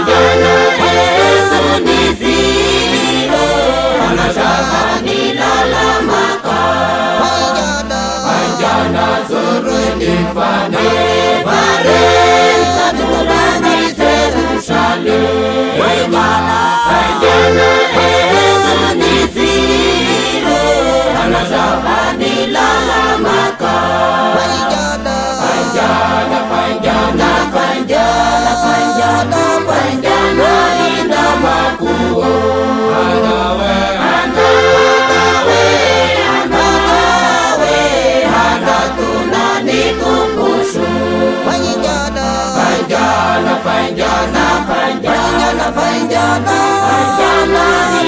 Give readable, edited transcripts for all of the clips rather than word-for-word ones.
Vijana yetu ni zero, wanashabani lalamaka. Vijana zurudi fane bare, kadulani Jerusalem. Vijana yetu ni zero, wanashabani lalamaka. Vijana ina makuo. Anawe hana tunani kupusu. Vijana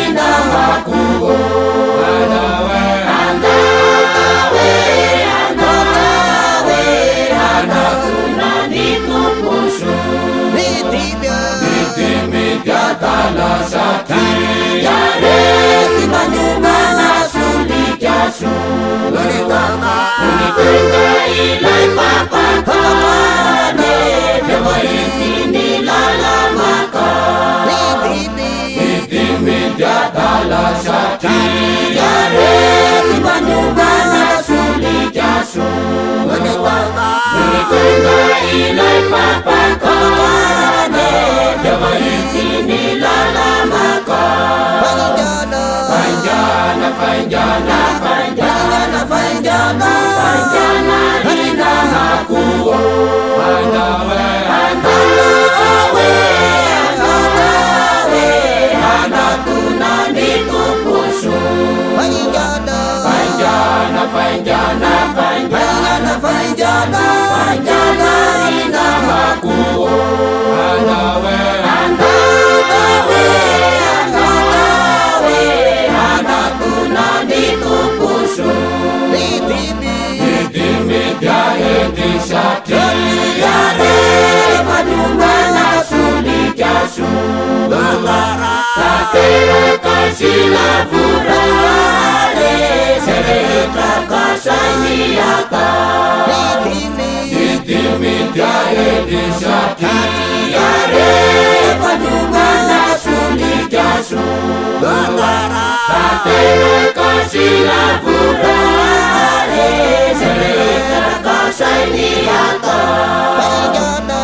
ina makuo. Anawe hana tunani kupusu. Tala sati yare simanyuma na sulikiasu. Unikwenda ilai papa kane, dewa itini lalamaka. Itimi tala sati yare simanyuma na sulikiasu. Unikwenda ilai papa kane, dewa itini lalamaka. Vijana ina makuo. Anawe hana tunani kupusu. Vijana ina makuo. Anawe hana tunani kupusu. Sati yare madunga na sulikiasu. Tatera kasila furale, sereta kasaniata. Itimi jaye di sati yare madunga na sulikiasu. Tatera kasila furale, sereta kasaniata. Vijana